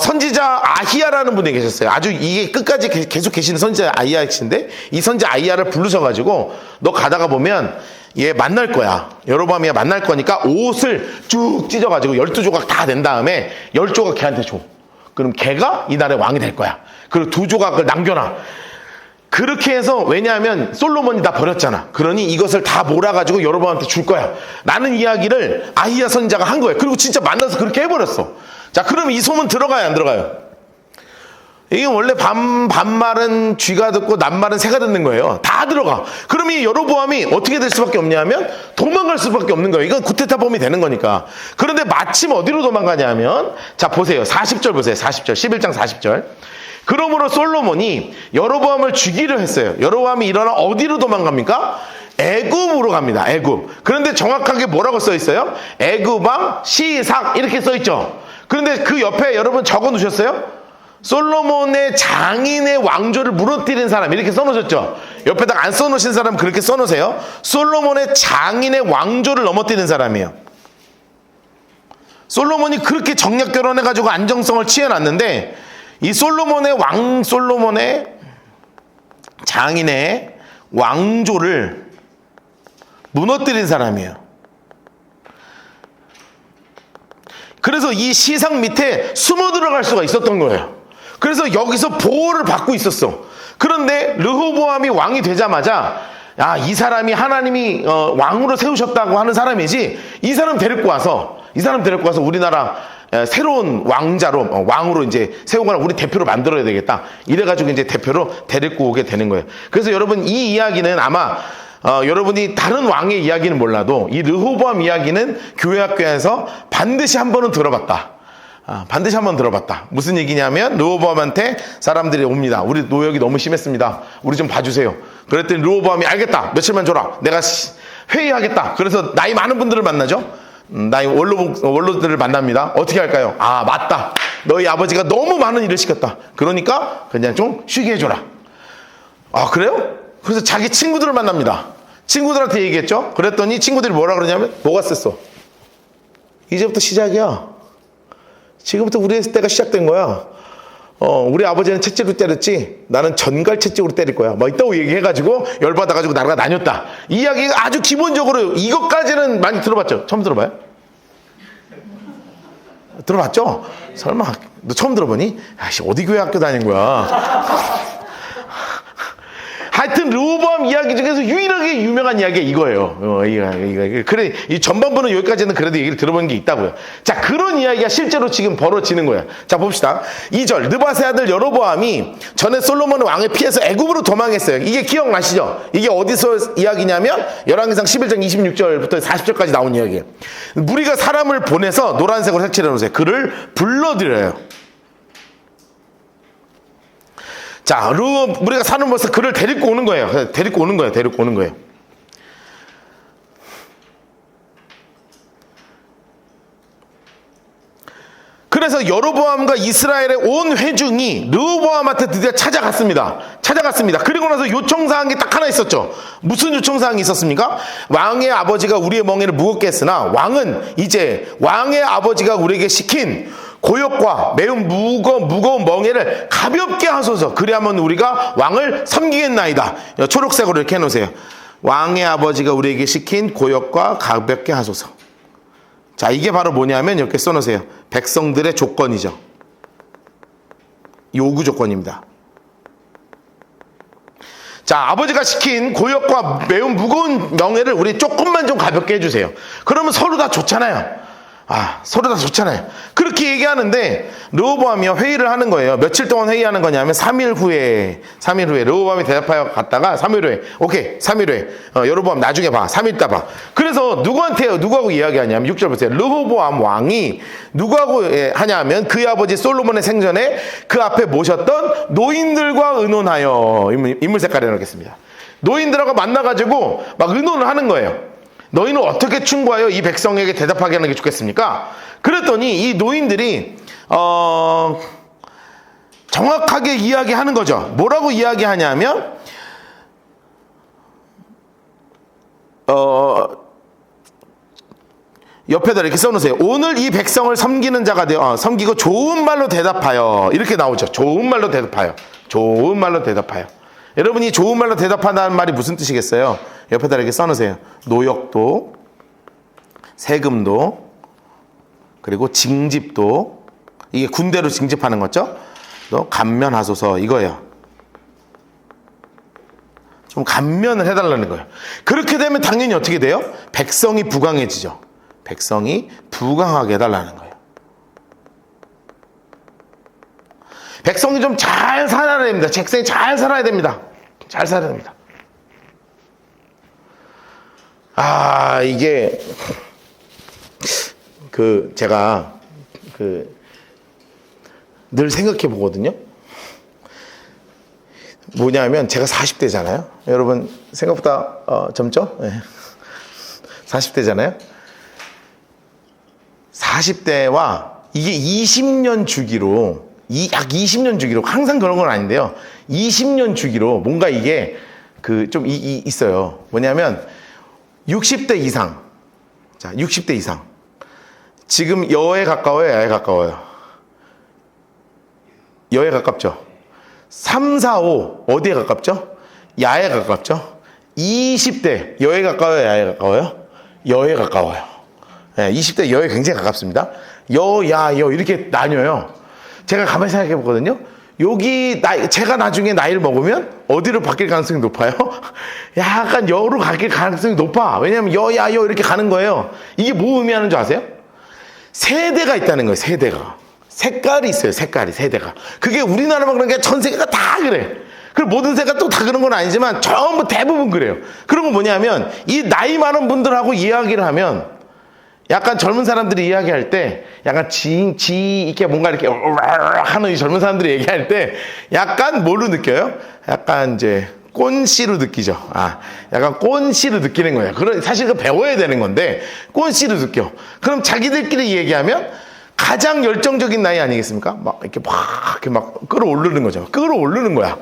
선지자 아히야라는 분이 계셨어요. 아주 이게 끝까지 계속 계시는 선지자 아히야이신데 이 선지자 아히야를 부르셔가지고 너 가다가 보면 얘 만날 거야. 여로보암이야 만날 거니까 옷을 쭉 찢어가지고 12조각 다 낸 다음에 10조각 걔한테 줘. 그럼 걔가 이 나라의 왕이 될 거야. 그리고 2조각을 남겨놔. 그렇게 해서 왜냐하면 솔로몬이 다 버렸잖아. 그러니 이것을 다 몰아가지고 여로보암한테 줄 거야 라는 이야기를 아히야 선지자가 한 거예요. 그리고 진짜 만나서 그렇게 해버렸어. 자, 그럼 이 소문 들어가요 안 들어가요? 이게 원래 반말은 쥐가 듣고 낱말은 새가 듣는 거예요. 다 들어가. 그럼 이 여로보암이 어떻게 될 수밖에 없냐 하면 도망갈 수밖에 없는 거예요. 이건 구테타범이 되는 거니까. 그런데 마침 어디로 도망가냐면, 자 보세요. 40절 보세요. 40절 11장 40절. 그러므로 솔로몬이 여로보암을 죽이려 했어요. 여로보암이 일어나 어디로 도망갑니까? 애굽으로 갑니다. 애굽. 그런데 정확하게 뭐라고 써 있어요? 애굽왕 시삭 이렇게 써 있죠. 그런데 그 옆에 여러분 적어 놓으셨어요? 솔로몬의 장인의 왕조를 무너뜨린 사람 이렇게 써놓으셨죠? 옆에다가 안 써놓으신 사람 그렇게 써놓으세요. 솔로몬의 장인의 왕조를 넘어뜨린 사람이에요. 솔로몬이 그렇게 정략 결혼해가지고 안정성을 취해놨는데 이 솔로몬의 장인의 왕조를 무너뜨린 사람이에요. 그래서 이 시삭 밑에 숨어 들어갈 수가 있었던 거예요. 그래서 여기서 보호를 받고 있었어. 그런데 르호보암이 왕이 되자마자 이 사람이 하나님이 왕으로 세우셨다고 하는 사람이지, 이 사람 데리고 와서 우리나라 새로운 왕으로 이제 세우거나 우리 대표로 만들어야 되겠다. 이래가지고 이제 대표로 데리고 오게 되는 거예요. 그래서 여러분 이 이야기는 아마 여러분이 다른 왕의 이야기는 몰라도 이 르호보암 이야기는 교회학교에서 반드시 한 번은 들어봤다. 반드시 한번 들어봤다. 무슨 얘기냐면 르호보암한테 사람들이 옵니다. 우리 노역이 너무 심했습니다. 우리 좀 봐주세요. 그랬더니 르호보암이 알겠다. 며칠만 줘라. 내가 회의하겠다. 그래서 나이 많은 분들을 만나죠. 나이 원로들을 만납니다. 어떻게 할까요? 맞다. 너희 아버지가 너무 많은 일을 시켰다. 그러니까 그냥 좀 쉬게 해줘라. 그래요? 그래서 자기 친구들을 만납니다. 친구들한테 얘기했죠. 그랬더니 친구들이 뭐라 그러냐면, 뭐가 셌어? 이제부터 시작이야. 지금부터 우리의 때가 시작된 거야. 우리 아버지는 채찍으로 때렸지, 나는 전갈 채찍으로 때릴 거야. 이따고 얘기해가지고 열받아가지고 나라가 나뉘었다. 이 이야기가 아주 기본적으로 이것까지는 많이 들어봤죠? 처음 들어봐요? 들어봤죠? 설마 너 처음 들어보니? 어디 교회 학교 다닌 거야? 하여튼 르호보암 이야기 중에서 유일하게 유명한 이야기가 이거예요. 그래, 이 전반부는 여기까지는 그래도 얘기를 들어본 게 있다고요. 자, 그런 이야기가 실제로 지금 벌어지는 거예요. 자, 봅시다. 2절. 느바세 아들 여로보암이 전에 솔로몬 왕을 피해서 애굽으로 도망했어요. 이게 기억나시죠? 이게 어디서 이야기냐면 열왕기상 11장 26절부터 40절까지 나온 이야기예요. 무리가 사람을 보내서 노란색으로 색칠해 놓으세요. 그를 불러들여요. 자, 우리가 사는 곳에서 그를 데리고 오는 거예요. 데리고 오는 거예요. 그래서 여로보암과 이스라엘의 온 회중이 르호보암한테 드디어 찾아갔습니다. 그리고 나서 요청사항이 딱 하나 있었죠. 무슨 요청사항이 있었습니까? 왕의 아버지가 우리의 멍에를 무겁게 했으나 왕은 이제 왕의 아버지가 우리에게 시킨 고역과 매우 무거운 멍에를 가볍게 하소서. 그리하면 우리가 왕을 섬기겠나이다. 초록색으로 이렇게 해놓으세요. 왕의 아버지가 우리에게 시킨 고역과 가볍게 하소서. 자, 이게 바로 뭐냐면 이렇게 써놓으세요. 백성들의 조건이죠. 요구 조건입니다. 자, 아버지가 시킨 고역과 매우 무거운 멍에를 우리 조금만 좀 가볍게 해주세요. 그러면 서로 다 좋잖아요. 서로 다 좋잖아요. 그렇게 얘기하는데 르호보암이 회의를 하는 거예요. 며칠 동안 회의하는 거냐면 3일 후에 르호보암이 대답하여 갔다가 3일 후에 오케이 3일 후에 여로보암 나중에 봐. 3일 있다 봐. 그래서 누구하고 이야기하냐면 6절 보세요. 르호보암 왕이 누구하고 하냐면 그의 아버지 솔로몬의 생전에 그 앞에 모셨던 노인들과 의논하여, 인물 색깔 해놓겠습니다. 노인들하고 만나가지고 막 의논을 하는 거예요. 너희는 어떻게 충고하여 이 백성에게 대답하게 하는 게 좋겠습니까? 그랬더니 이 노인들이 정확하게 이야기하는 거죠. 뭐라고 이야기하냐면 옆에다 이렇게 써놓으세요. 오늘 이 백성을 섬기는 자가 되어 섬기고 좋은 말로 대답하여. 이렇게 나오죠. 좋은 말로 대답하여. 여러분이 좋은 말로 대답한다는 말이 무슨 뜻이겠어요? 옆에다 이렇게 써놓으세요. 노역도, 세금도, 그리고 징집도, 이게 군대로 징집하는 거죠. 또 감면하소서, 이거예요. 좀 감면을 해달라는 거예요. 그렇게 되면 당연히 어떻게 돼요? 백성이 부강해지죠. 백성이 부강하게 해달라는 거예요. 백성이 좀 잘 살아야 됩니다. 백성이 잘 살아야 됩니다. 잘 살아야 됩니다. 이게 제가 늘 생각해 보거든요. 뭐냐면 제가 40대잖아요. 여러분 생각보다 젊죠? 네. 40대잖아요. 40대와 이게 20년 주기로 약 20년 주기로 항상 그런 건 아닌데요. 20년 주기로 뭔가 이게 좀 있어요. 뭐냐면 60대 이상. 자, 60대 이상. 지금 여에 가까워요, 야에 가까워요? 여에 가깝죠. 3, 4, 5 어디에 가깝죠? 야에 가깝죠. 20대 여에 가까워요, 야에 가까워요? 여에 가까워요. 네, 20대 여에 굉장히 가깝습니다. 여, 야, 여 이렇게 나뉘어요. 제가 가만히 생각해 보거든요. 여기 제가 나중에 나이를 먹으면 어디로 바뀔 가능성이 높아요? 약간 여로 바뀔 가능성이 높아. 왜냐하면 여, 야, 여 이렇게 가는 거예요. 이게 뭐 의미하는 줄 아세요? 세대가 있다는 거예요. 세대가. 색깔이 있어요. 색깔이, 세대가. 그게 우리나라만 그런 게 전 세계가 다 그래. 그리고 모든 세계가 또 다 그런 건 아니지만 전부 대부분 그래요. 그런 건 뭐냐면 이 나이 많은 분들하고 이야기를 하면 약간 젊은 사람들이 이야기할 때 약간 이렇게 뭔가 이렇게 하는 이 젊은 사람들이 얘기할 때 약간 뭘로 느껴요? 약간 이제 꼰씨로 느끼죠. 약간 꼰씨로 느끼는 거예요. 사실 그 배워야 되는 건데 꼰씨로 느껴. 그럼 자기들끼리 얘기하면 가장 열정적인 나이 아니겠습니까? 이렇게 막 끌어오르는 거죠. 끌어오르는 거야.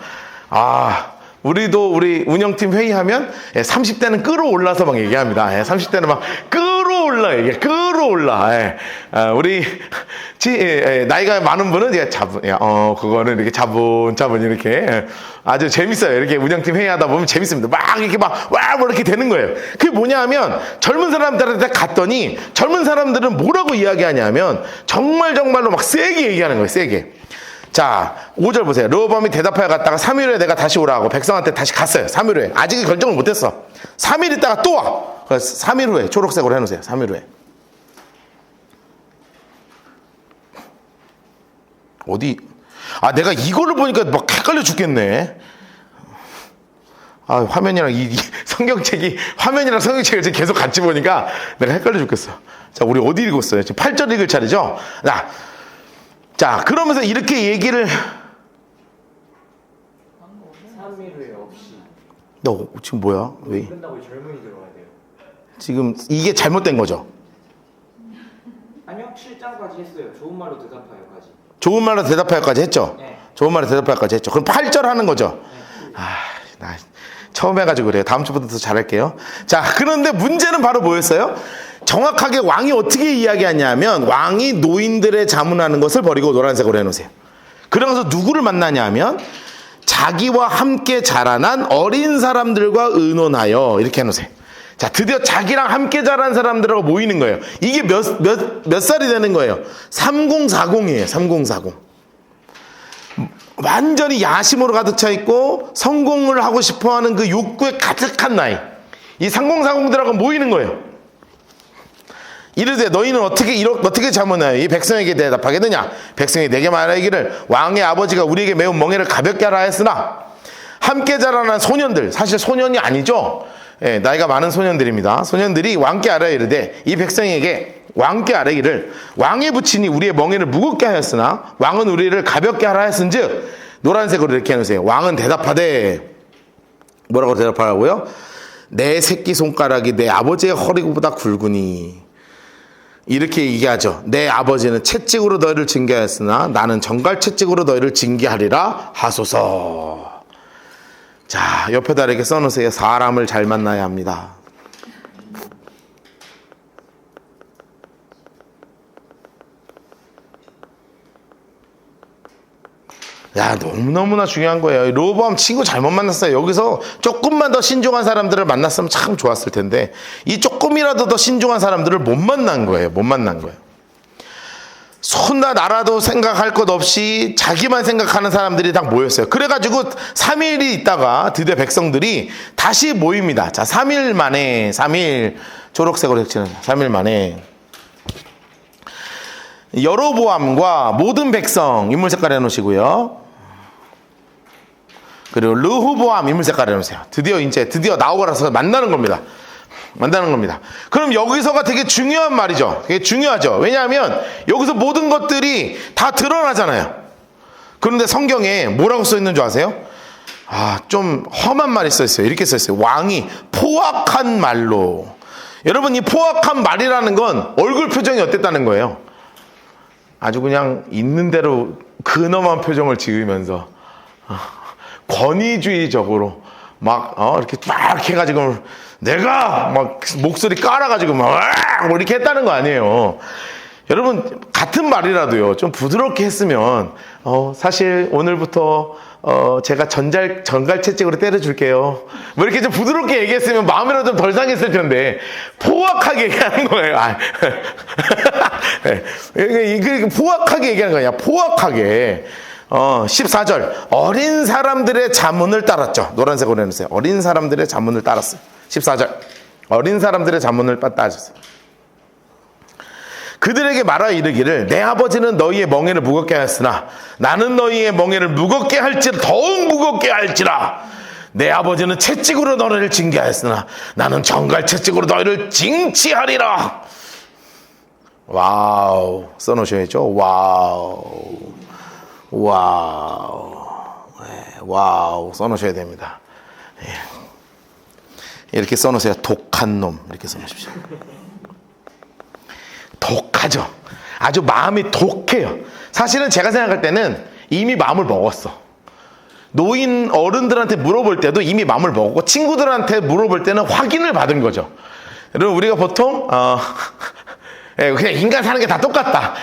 우리 운영팀 회의하면 30대는 끌어올라서 막 얘기합니다. 30대는 막 끌어올라 얘기해. 끌어올라. 우리 나이가 많은 분은 그거는 이렇게 차분차분 이렇게 아주 재밌어요. 이렇게 운영팀 회의하다 보면 재밌습니다. 막 이렇게 이렇게 되는 거예요. 그게 뭐냐면 젊은 사람들한테 갔더니 젊은 사람들은 뭐라고 이야기하냐면 정말로 막 세게 얘기하는 거예요. 세게. 자, 5절 보세요. 르호보암이 대답하여 갔다가 3일 후에 내가 다시 오라고 백성한테 다시 갔어요. 3일 후에. 아직 결정을 못했어. 3일 있다가 또 와. 그래서 3일 후에 초록색으로 해놓으세요. 3일 후에. 어디? 내가 이걸로 보니까 막 헷갈려 죽겠네. 화면이랑 이 성경책이 화면이랑 성경책을 지금 계속 같이 보니까 내가 헷갈려 죽겠어. 자, 우리 어디 읽었어요? 지금 8절 읽을 차례죠? 자, 그러면서 이렇게 얘기를
3일 후에 없이.
너 지금 뭐야? 왜?
끝나고 젊은이 들어가야 돼요.
지금 이게 잘못된 거죠?
아니요, 7장까지 했어요. 좋은 말로 대답하여까지.
좋은 말로 대답하여까지 했죠?
네.
좋은 말로 대답하여까지 했죠. 그럼 8절 하는 거죠?
네.
나 처음 해가지고 그래요. 다음 주부터 더 잘할게요. 자, 그런데 문제는 바로 뭐였어요? 정확하게 왕이 어떻게 이야기하냐면 왕이 노인들의 자문하는 것을 버리고 노란색으로 해놓으세요. 그러면서 누구를 만나냐면 자기와 함께 자라난 어린 사람들과 의논하여 이렇게 해놓으세요. 자, 드디어 자기랑 함께 자란 사람들하고 모이는 거예요. 이게 몇 살이 되는 거예요? 3040이에요. 3040. 완전히 야심으로 가득 차 있고 성공을 하고 싶어하는 그 욕구에 가득한 나이. 이 3040들하고 모이는 거예요. 이르되 너희는 어떻게 자문하여 이 백성에게 대답하겠느냐? 백성이 내게 말하기를 왕의 아버지가 우리에게 매운 멍에를 가볍게 하라 했으나 함께 자라난 소년들, 사실 소년이 아니죠. 나이가 많은 소년들입니다. 소년들이 왕께 아뢰 이르되 이 백성에게 왕께 아뢰기를 왕의 부친이 우리의 멍에를 무겁게 하였으나 왕은 우리를 가볍게 하라 했은즉 노란색으로 이렇게 해놓으세요. 왕은 대답하되 뭐라고 대답하라고요? 내 새끼 손가락이 내 아버지의 허리보다 굵으니 이렇게 얘기하죠. 내 아버지는 채찍으로 너희를 징계하였으나 나는 정갈 채찍으로 너희를 징계하리라 하소서. 자, 옆에다 이렇게 써놓으세요. 사람을 잘 만나야 합니다. 너무너무나 중요한 거예요. 르호보암 친구 잘못 만났어요. 여기서 조금만 더 신중한 사람들을 만났으면 참 좋았을 텐데 이 조금이라도 더 신중한 사람들을 못 만난 거예요. 손나 나라도 생각할 것 없이 자기만 생각하는 사람들이 다 모였어요. 그래가지고 3일이 있다가 드디어 백성들이 다시 모입니다. 자, 3일 만에, 3일, 초록색으로 색칠한 3일 만에 여로보암과 모든 백성 인물 색깔 해놓으시고요. 그리고 르호보암 인물 색깔 해놓으세요. 드디어 나오고라서 만나는 겁니다. 그럼 여기서가 되게 중요한 말이죠. 되게 중요하죠. 왜냐하면 여기서 모든 것들이 다 드러나잖아요. 그런데 성경에 뭐라고 써 있는 줄 아세요? 좀 험한 말이 써 있어요. 이렇게 써 있어요. 왕이 포악한 말로. 여러분, 이 포악한 말이라는 건 얼굴 표정이 어땠다는 거예요? 아주 그냥 있는 대로 근엄한 표정을 지으면서 권위주의적으로 이렇게 해가지고 내가 목소리 깔아가지고 이렇게 했다는 거 아니에요. 여러분, 같은 말이라도요 좀 부드럽게 했으면 사실 오늘부터 제가 전갈채찍으로 때려줄게요, 이렇게 좀 부드럽게 얘기했으면 마음이라도 좀 덜 상했을 텐데 포악하게 얘기하는 거예요. 포악하게 얘기하는 거냐, 포악하게. 14절 어린 사람들의 자문을 따랐죠. 노란색으로 해놓으세요. 어린 사람들의 자문을 따랐어요. 14절 어린 사람들의 자문을 따랐어요. 그들에게 말하 이르기를 내 아버지는 너희의 멍에를 무겁게 하였으나 나는 너희의 멍에를 무겁게 할지라, 더욱 무겁게 할지라. 내 아버지는 채찍으로 너희를 징계하였으나 나는 정갈 채찍으로 너희를 징치하리라. 와우, 써놓으셔야죠. 와우 써놓으셔야 됩니다. 이렇게 써놓으세요. 독한 놈, 이렇게 써놓으십시오. 독하죠. 아주 마음이 독해요. 사실은 제가 생각할 때는 이미 마음을 먹었어. 노인 어른들한테 물어볼 때도 이미 마음을 먹었고, 친구들한테 물어볼 때는 확인을 받은 거죠. 여러분, 우리가 보통 그냥 인간 사는 게 다 똑같다.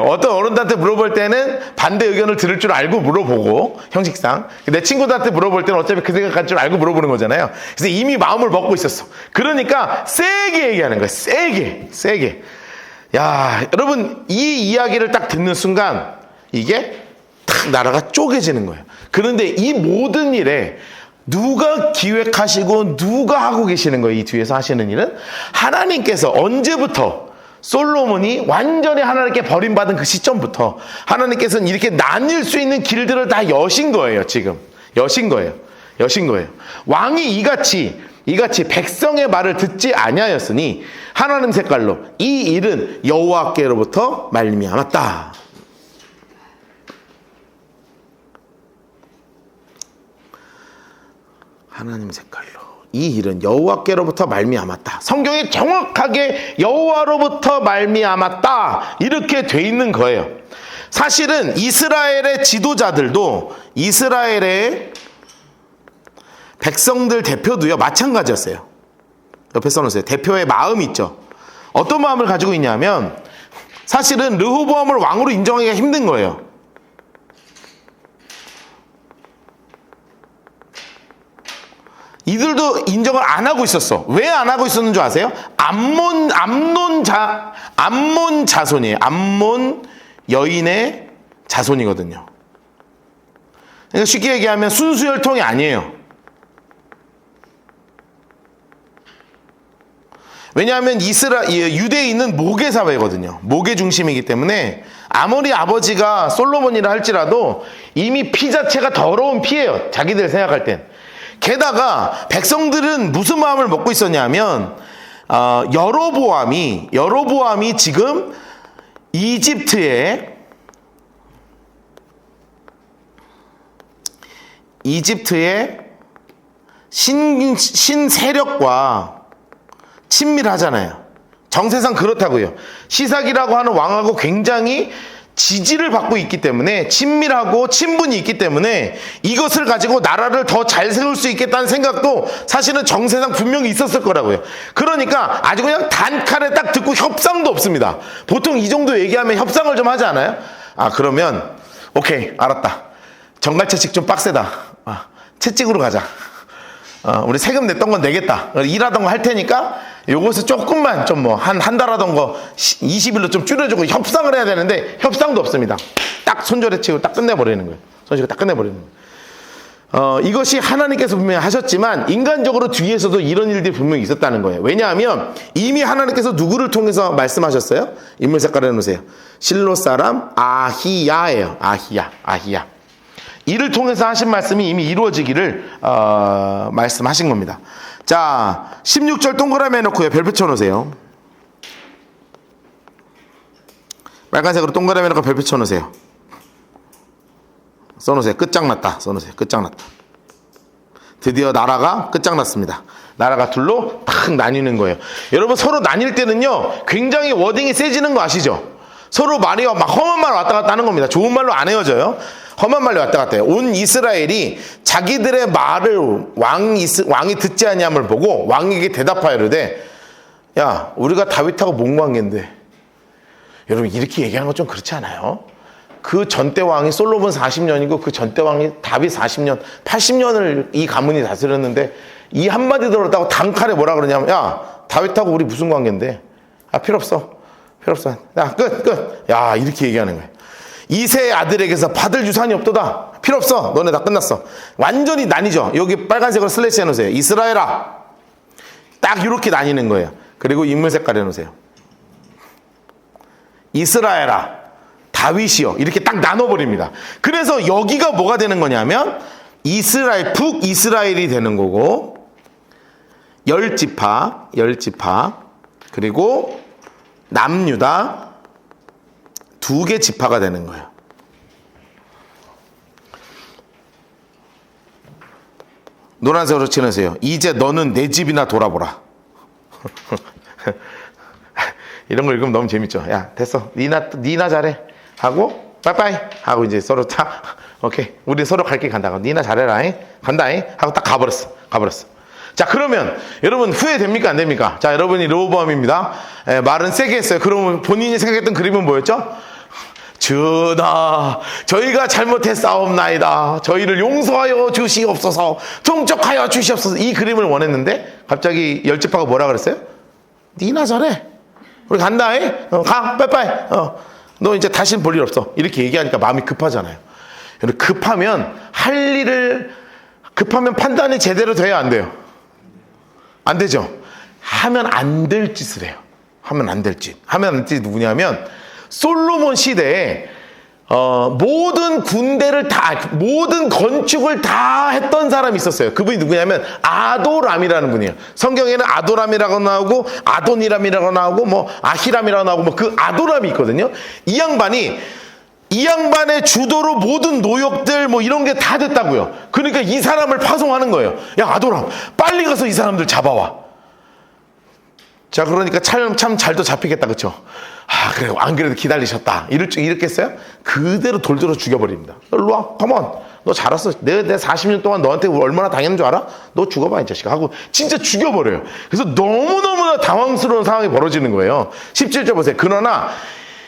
어떤 어른들한테 물어볼 때는 반대 의견을 들을 줄 알고 물어보고, 형식상. 내 친구들한테 물어볼 때는 어차피 그 생각할 줄 알고 물어보는 거잖아요. 그래서 이미 마음을 먹고 있었어. 그러니까 세게 얘기하는 거예요. 세게. 야, 여러분, 이 이야기를 딱 듣는 순간 이게 탁 나라가 쪼개지는 거예요. 그런데 이 모든 일에 누가 기획하시고 누가 하고 계시는 거예요? 이 뒤에서 하시는 일은 하나님께서 언제부터, 솔로몬이 완전히 하나님께 버림받은 그 시점부터 하나님께서는 이렇게 나뉠 수 있는 길들을 다 여신 거예요. 지금 여신 거예요. 왕이 이같이 백성의 말을 듣지 아니하였으니 하나님 색깔로 이 일은 여호와께로부터 말미암았다. 하나님 색깔로 이 일은 여호와께로부터 말미암았다. 성경에 정확하게 여호와로부터 말미암았다 이렇게 돼 있는 거예요. 사실은 이스라엘의 지도자들도, 이스라엘의 백성들 대표도요 마찬가지였어요. 옆에 써놓으세요. 대표의 마음이 있죠. 어떤 마음을 가지고 있냐면, 사실은 르호보암을 왕으로 인정하기가 힘든 거예요. 이들도 인정을 안 하고 있었어. 왜 안 하고 있었는 줄 아세요? 암몬 자손이에요. 암몬 여인의 자손이거든요. 그러니까 쉽게 얘기하면 순수 혈통이 아니에요. 왜냐하면 유대에 있는 모계 사회거든요. 모계 중심이기 때문에 아무리 아버지가 솔로몬이라 할지라도 이미 피 자체가 더러운 피예요. 자기들 생각할 땐. 게다가 백성들은 무슨 마음을 먹고 있었냐면, 여로보암이 지금 이집트의 신세력과 친밀하잖아요. 정세상 그렇다고요. 시삭이라고 하는 왕하고 굉장히 지지를 받고 있기 때문에, 친밀하고 친분이 있기 때문에 이것을 가지고 나라를 더 잘 세울 수 있겠다는 생각도 사실은 정세상 분명히 있었을 거라고요. 그러니까 아주 그냥 단칼에 딱 듣고 협상도 없습니다. 보통 이 정도 얘기하면 협상을 좀 하지 않아요? 그러면 오케이, 알았다. 정갈채찍 좀 빡세다. 채찍으로 가자. 우리 세금 냈던 건 내겠다. 일하던 거 할 테니까 요것을 조금만 좀 뭐 한 달 하던 거 20일로 좀 줄여주고 협상을 해야 되는데 협상도 없습니다. 딱 손절해 치고 딱 끝내버리는 거예요. 손절해 딱 끝내버리는 거예요. 이것이 하나님께서 분명히 하셨지만 인간적으로 뒤에서도 이런 일들이 분명히 있었다는 거예요. 왜냐하면 이미 하나님께서 누구를 통해서 말씀하셨어요? 인물 색깔을 해놓으세요. 실로 사람 아히야예요. 아히야. 이를 통해서 하신 말씀이 이미 이루어지기를 말씀하신 겁니다. 자, 16절 동그라미 해놓고요. 별표 쳐놓으세요. 빨간색으로 동그라미 해놓고 별표 쳐놓으세요. 써놓으세요. 끝장났다. 써놓으세요. 끝장났다. 드디어 나라가 끝장났습니다. 나라가 둘로 탁 나뉘는 거예요. 여러분 서로 나뉠 때는요 굉장히 워딩이 세지는 거 아시죠? 서로 말이 막 험한 말 왔다 갔다 하는 겁니다. 좋은 말로 안 헤어져요. 험한 말로 왔다 갔다 해요. 온 이스라엘이 자기들의 말을 왕이 듣지 아니함을 보고 왕에게 대답하여 이르되 야 우리가 다윗하고 뭔 관계인데. 여러분 이렇게 얘기하는 건 좀 그렇지 않아요? 그 전때 왕이 솔로몬 40년이고 그 전때 왕이 다윗 40년 80년을 이 가문이 다스렸는데 이 한마디 들었다고 단칼에 뭐라 그러냐면 야 다윗하고 우리 무슨 관계인데. 아 필요 없어 야 끝 야 이렇게 얘기하는 거예요. 이세의 아들에게서 받을 유산이 없도다. 필요 없어. 너네 다 끝났어. 완전히 나뉘죠. 여기 빨간색으로 슬래시 해놓으세요. 이스라엘아. 딱 이렇게 나뉘는 거예요. 그리고 인물 색깔 해놓으세요. 이스라엘아. 다윗이요. 이렇게 딱 나눠버립니다. 그래서 여기가 뭐가 되는 거냐면 이스라엘, 북이스라엘이 되는 거고 10지파 그리고 남유다 2개 지파가 되는 거예요. 노란색으로 칠하세요. 이제 너는 내 집이나 돌아보라. 이런 거 읽으면 너무 재밌죠. 야 됐어. 니나 잘해 하고 빠이빠이 하고 이제 서로 다 오케이 우리 서로 갈 길 간다. 니나 잘해라 간다 하고 딱 가버렸어. 자 그러면 여러분 후회됩니까 안 됩니까? 자 여러분이 르호보암입니다. 말은 세게 했어요. 그러면 본인이 생각했던 그림은 뭐였죠? 전하 저희가 잘못했사옵나이다. 저희를 용서하여 주시옵소서. 종족하여 주시옵소서. 이 그림을 원했는데 갑자기 10지파가 뭐라 그랬어요? 니나 잘해 우리 간다 가 빠이빠이 너 이제 다시는 볼 일 없어. 이렇게 얘기하니까 마음이 급하잖아요. 급하면 판단이 제대로 돼야 안 돼요? 안 되죠. 하면 안 될 짓을 해요. 하면 안 될 짓 누구냐면 솔로몬 시대에 모든 건축을 다 했던 사람이 있었어요. 그분이 누구냐면 아도람이라는 분이에요. 성경에는 아도람이라고 나오고 아도니람이라고 나오고 뭐 아히람이라고 나오고 뭐 그 아도람이 있거든요. 이 양반의 주도로 모든 노역들 뭐 이런 게 다 됐다고요. 그러니까 이 사람을 파송하는 거예요. 야 아도람 빨리 가서 이 사람들 잡아와. 자 그러니까 참 잘도 잡히겠다 그쵸? 아 그래 안 그래도 기다리셨다 이랬겠어요? 그대로 돌들어 죽여버립니다. 일로와 컴온 너 잘했어. 내가 40년 동안 너한테 얼마나 당했는 줄 알아? 너 죽어봐 이 자식아 하고 진짜 죽여버려요. 그래서 너무너무나 당황스러운 상황이 벌어지는 거예요. 17절 보세요. 그러나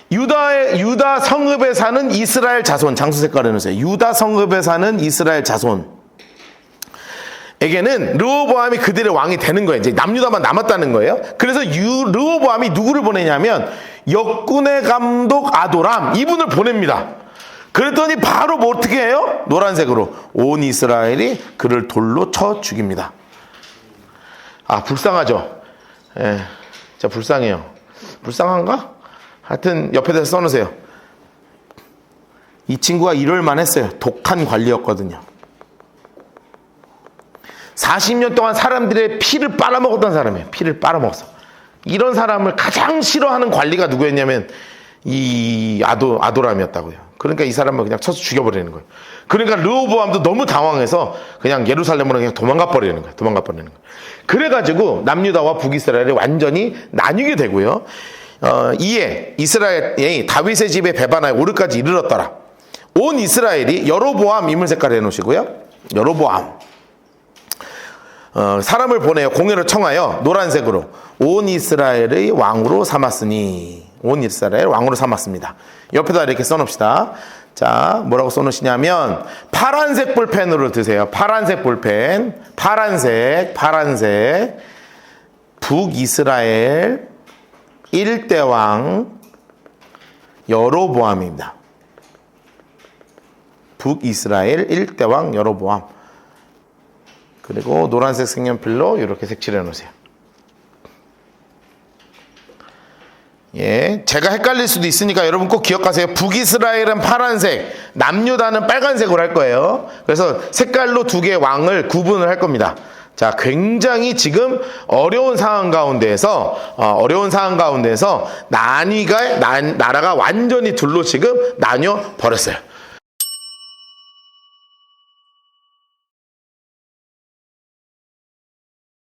유다 성읍에 사는 이스라엘 자손 장수 색깔을 해놓으세요. 유다 성읍에 사는 이스라엘 자손 에게는 르호보암이 그들의 왕이 되는 거예요. 이제 남유다만 남았다는 거예요. 그래서 르호보암이 누구를 보내냐면 역군의 감독 아도람 이분을 보냅니다. 그랬더니 바로 뭐 어떻게 해요? 노란색으로 온 이스라엘이 그를 돌로 쳐 죽입니다. 아 불쌍하죠. 예, 진짜 불쌍해요. 불쌍한가? 하여튼 옆에다 써놓으세요. 이 친구가 이럴만 했어요. 독한 관리였거든요. 40년 동안 사람들의 피를 빨아먹었던 사람이에요. 피를 빨아먹었어. 이런 사람을 가장 싫어하는 관리가 누구였냐면 이 아도람이었다고요. 그러니까 이 사람을 그냥 쳐서 죽여버리는 거예요. 그러니까 르호보암도 너무 당황해서 그냥 예루살렘으로 그냥 도망가 버리는 거예요. 그래가지고 남유다와 북이스라엘이 완전히 나뉘게 되고요. 이에 이스라엘이 다윗의 집에 배반하여 오르까지 이르렀더라. 온 이스라엘이 여로보암 인물 색깔 해놓으시고요. 여로보암 사람을 보내어 공회를 청하여 노란색으로 온 이스라엘의 왕으로 삼았으니 온 이스라엘 왕으로 삼았습니다. 옆에다 이렇게 써놓읍시다. 자 뭐라고 써놓으시냐면 파란색 볼펜으로 드세요. 파란색 볼펜 파란색 북이스라엘 1대 왕 여로보암입니다. 북이스라엘 1대 왕 여로보암. 그리고 노란색 색연필로 이렇게 색칠해 놓으세요. 예, 제가 헷갈릴 수도 있으니까 여러분 꼭 기억하세요. 북이스라엘은 파란색, 남유다는 빨간색으로 할 거예요. 그래서 색깔로 두 개의 왕을 구분을 할 겁니다. 자, 굉장히 지금 어려운 상황 가운데에서 나라가 완전히 둘로 지금 나뉘어 버렸어요.